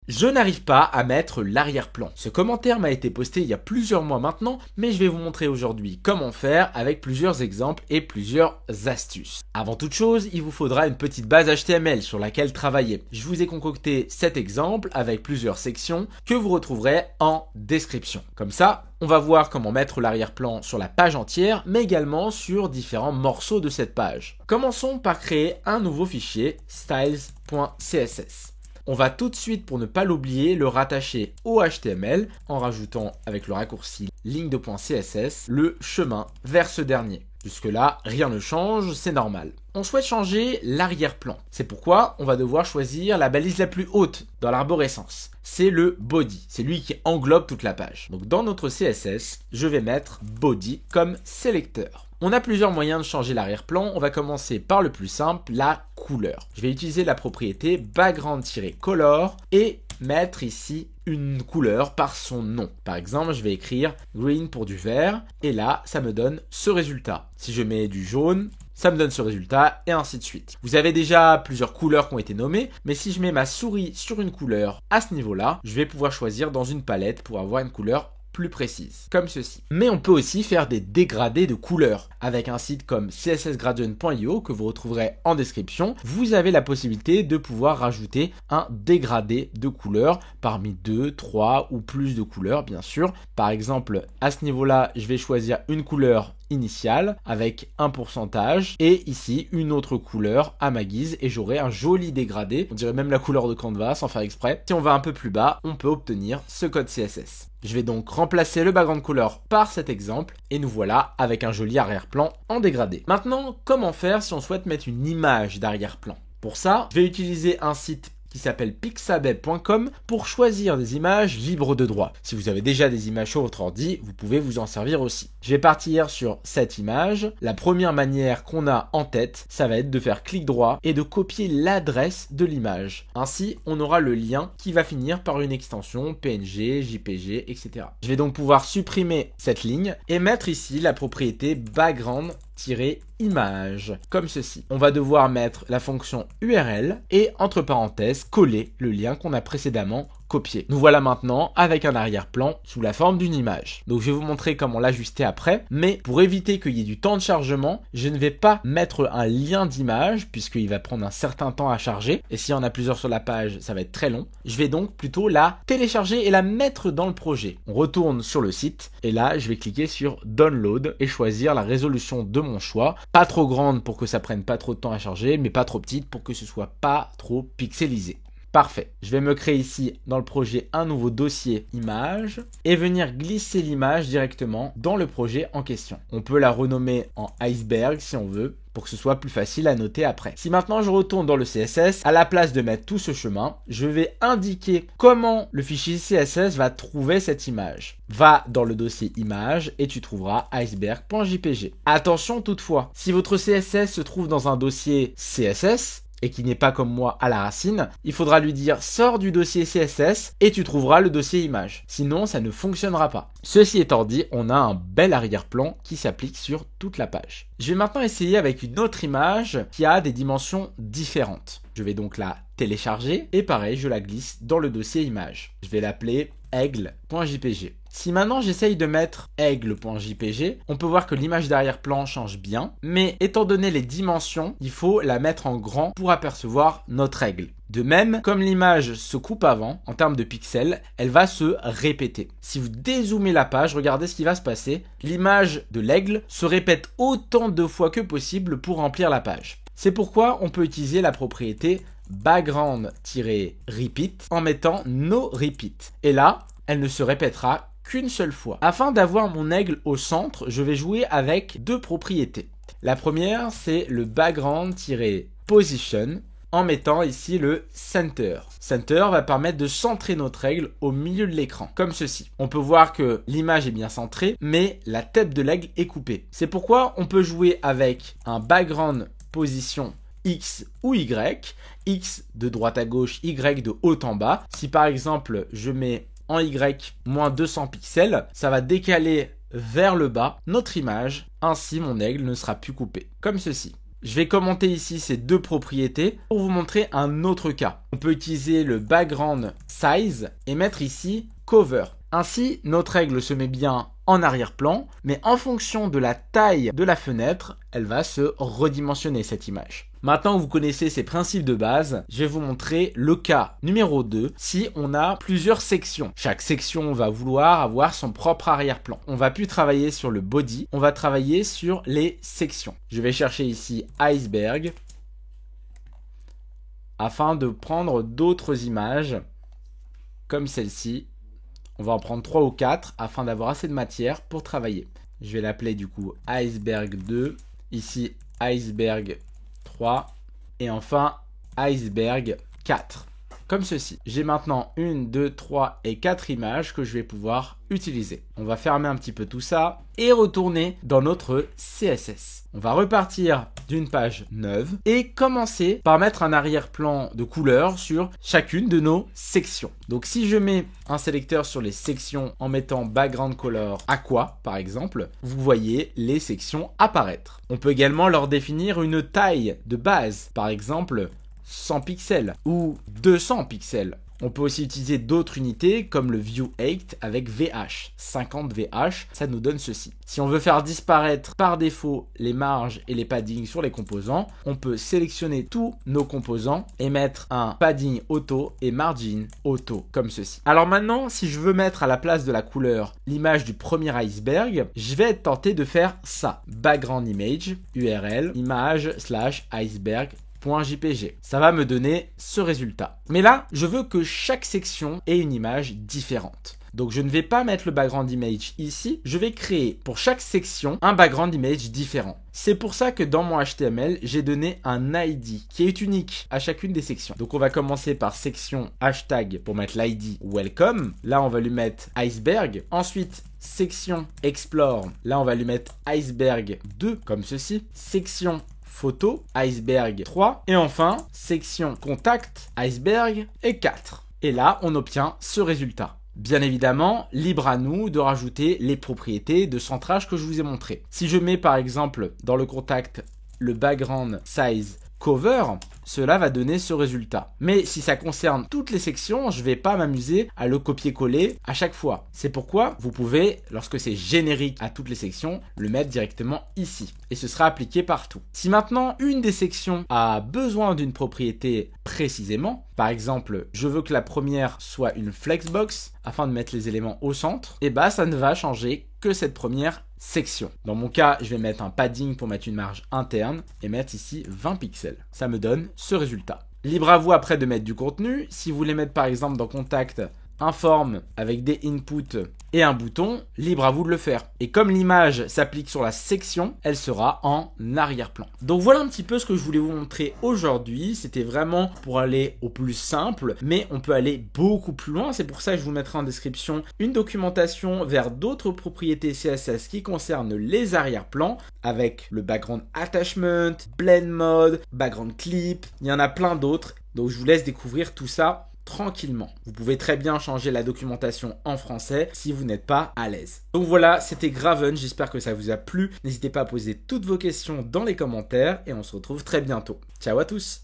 Je n'arrive pas à mettre l'arrière-plan. Ce commentaire m'a été posté il y a plusieurs mois maintenant, mais je vais vous montrer aujourd'hui comment faire avec plusieurs exemples et plusieurs astuces. Avant toute chose, il vous faudra une petite base HTML sur laquelle travailler. Je vous ai concocté cet exemple avec plusieurs sections que vous retrouverez en description. Comme ça, on va voir comment mettre l'arrière-plan sur la page entière, mais également sur différents morceaux de cette page. Commençons par créer un nouveau fichier styles.css. On va tout de suite, pour ne pas l'oublier, le rattacher au HTML en rajoutant avec le raccourci ligne de point CSS le chemin vers ce dernier. Jusque-là, rien ne change, c'est normal. On souhaite changer l'arrière-plan. C'est pourquoi on va devoir choisir la balise la plus haute dans l'arborescence. C'est le body, c'est lui qui englobe toute la page. Donc dans notre CSS, je vais mettre body comme sélecteur. On a plusieurs moyens de changer l'arrière-plan. On va commencer par le plus simple, la couleur. Je vais utiliser la propriété background-color et mettre ici une couleur par son nom. Par exemple, je vais écrire green pour du vert et là, ça me donne ce résultat. Si je mets du jaune, ça me donne ce résultat et ainsi de suite. Vous avez déjà plusieurs couleurs qui ont été nommées, mais si je mets ma souris sur une couleur à ce niveau-là, je vais pouvoir choisir dans une palette pour avoir une couleur plus précise, comme ceci. Mais on peut aussi faire des dégradés de couleurs. Avec un site comme cssgradient.io que vous retrouverez en description, vous avez la possibilité de pouvoir rajouter un dégradé de couleurs parmi 2, 3 ou plus de couleurs, bien sûr. Par exemple, à ce niveau-là, je vais choisir une couleur initiale avec un pourcentage et ici une autre couleur à ma guise et j'aurai un joli dégradé. On dirait même la couleur de Canva sans faire exprès. Si on va un peu plus bas, on peut obtenir ce code CSS. Je vais donc remplacer le background color par cet exemple et nous voilà avec un joli arrière-plan en dégradé. Maintenant, comment faire si on souhaite mettre une image d'arrière-plan? Pour ça, je vais utiliser un site qui s'appelle pixabay.com pour choisir des images libres de droit. Si vous avez déjà des images sur votre ordi, vous pouvez vous en servir aussi. Je vais partir sur cette image. La première manière qu'on a en tête, ça va être de faire clic droit et de copier l'adresse de l'image. Ainsi, on aura le lien qui va finir par une extension PNG, JPG, etc. Je vais donc pouvoir supprimer cette ligne et mettre ici la propriété background-image, comme ceci. On va devoir mettre la fonction URL et entre parenthèses coller le lien qu'on a précédemment copié. Nous voilà maintenant avec un arrière-plan sous la forme d'une image. Donc je vais vous montrer comment l'ajuster après, mais pour éviter qu'il y ait du temps de chargement, je ne vais pas mettre un lien d'image puisqu'il va prendre un certain temps à charger et s'il y en a plusieurs sur la page, ça va être très long. Je vais donc plutôt la télécharger et la mettre dans le projet. On retourne sur le site et là, je vais cliquer sur Download et choisir la résolution de mon choix. Pas trop grande pour que ça prenne pas trop de temps à charger, mais pas trop petite pour que ce soit pas trop pixelisé. Parfait. Je vais me créer ici dans le projet un nouveau dossier image et venir glisser l'image directement dans le projet en question. On peut la renommer en iceberg si on veut pour que ce soit plus facile à noter après. Si maintenant je retourne dans le CSS, à la place de mettre tout ce chemin, je vais indiquer comment le fichier CSS va trouver cette image. Va dans le dossier image et tu trouveras iceberg.jpg. Attention toutefois, si votre CSS se trouve dans un dossier CSS, et qui n'est pas comme moi à la racine, il faudra lui dire sors du dossier CSS et tu trouveras le dossier image. Sinon, ça ne fonctionnera pas. Ceci étant dit, on a un bel arrière-plan qui s'applique sur toute la page. Je vais maintenant essayer avec une autre image qui a des dimensions différentes. Je vais donc la télécharger et pareil, je la glisse dans le dossier image. Je vais l'appeler aigle.jpg. Si maintenant j'essaye de mettre aigle.jpg, on peut voir que l'image d'arrière-plan change bien, mais étant donné les dimensions, il faut la mettre en grand pour apercevoir notre aigle. De même, comme l'image se coupe avant, en termes de pixels, elle va se répéter. Si vous dézoomez la page, regardez ce qui va se passer. L'image de l'aigle se répète autant de fois que possible pour remplir la page. C'est pourquoi on peut utiliser la propriété background-repeat en mettant no repeat. Et là, elle ne se répétera qu'une seule fois. Afin d'avoir mon aigle au centre, je vais jouer avec deux propriétés. La première, c'est le background-position en mettant ici le center. Center va permettre de centrer notre aigle au milieu de l'écran, comme ceci. On peut voir que l'image est bien centrée, mais la tête de l'aigle est coupée. C'est pourquoi on peut jouer avec un background position X ou Y, X de droite à gauche, Y de haut en bas. Si par exemple je mets en Y moins 200 pixels, ça va décaler vers le bas notre image, ainsi mon aigle ne sera plus coupé, comme ceci. Je vais commenter ici ces deux propriétés pour vous montrer un autre cas. On peut utiliser le background size et mettre ici cover. Ainsi, notre règle se met bien en arrière-plan, mais en fonction de la taille de la fenêtre, elle va se redimensionner cette image. Maintenant que vous connaissez ces principes de base, je vais vous montrer le cas numéro 2 si on a plusieurs sections. Chaque section va vouloir avoir son propre arrière-plan. On va plus travailler sur le body, on va travailler sur les sections. Je vais chercher ici iceberg afin de prendre d'autres images comme celle-ci. On va en prendre 3 ou 4 afin d'avoir assez de matière pour travailler. Je vais l'appeler du coup iceberg 2, ici iceberg 3 et enfin iceberg 4. Comme ceci. J'ai maintenant 1, 2, 3 et 4 images que je vais pouvoir utiliser. On va fermer un petit peu tout ça et retourner dans notre CSS. On va repartir d'une page neuve et commencer par mettre un arrière-plan de couleur sur chacune de nos sections. Donc si je mets un sélecteur sur les sections en mettant background color aqua par exemple, vous voyez les sections apparaître. On peut également leur définir une taille de base, par exemple 100 pixels ou 200 pixels. On peut aussi utiliser d'autres unités comme le View 8 avec VH. 50 VH, ça nous donne ceci. Si on veut faire disparaître par défaut les marges et les paddings sur les composants, on peut sélectionner tous nos composants et mettre un padding auto et margin auto comme ceci. Alors maintenant, si je veux mettre à la place de la couleur l'image du premier iceberg, je vais être tenté de faire ça. Background image, URL, image / iceberg. .jpg. Ça va me donner ce résultat. Mais là, je veux que chaque section ait une image différente. Donc je ne vais pas mettre le background image ici, je vais créer pour chaque section un background image différent. C'est pour ça que dans mon HTML, j'ai donné un ID qui est unique à chacune des sections. Donc on va commencer par section hashtag pour mettre l'ID welcome. Là on va lui mettre iceberg. Ensuite section explore. Là on va lui mettre iceberg 2 comme ceci. Section photo, iceberg 3 et enfin section contact, iceberg et 4. Et là, on obtient ce résultat. Bien évidemment, libre à nous de rajouter les propriétés de centrage que je vous ai montré. Si je mets par exemple dans le contact le background size cover, cela va donner ce résultat. Mais si ça concerne toutes les sections, je ne vais pas m'amuser à le copier-coller à chaque fois. C'est pourquoi vous pouvez, lorsque c'est générique à toutes les sections, le mettre directement ici. Et ce sera appliqué partout. Si maintenant une des sections a besoin d'une propriété précisément, par exemple, je veux que la première soit une flexbox afin de mettre les éléments au centre, et bah ça ne va changer que cette première section. Dans mon cas, je vais mettre un padding pour mettre une marge interne et mettre ici 20 pixels. Ça me donne ce résultat. Libre à vous après de mettre du contenu. Si vous voulez mettre par exemple dans contact un form avec des inputs et un bouton, libre à vous de le faire. Et comme l'image s'applique sur la section, elle sera en arrière-plan. Donc voilà un petit peu ce que je voulais vous montrer aujourd'hui. C'était vraiment pour aller au plus simple, mais on peut aller beaucoup plus loin. C'est pour ça que je vous mettrai en description une documentation vers d'autres propriétés CSS qui concernent les arrière-plans avec le background attachment, blend mode, background clip. Il y en a plein d'autres. Donc je vous laisse découvrir tout ça tranquillement. Vous pouvez très bien changer la documentation en français si vous n'êtes pas à l'aise. Donc voilà, c'était Graven, j'espère que ça vous a plu. N'hésitez pas à poser toutes vos questions dans les commentaires et on se retrouve très bientôt. Ciao à tous!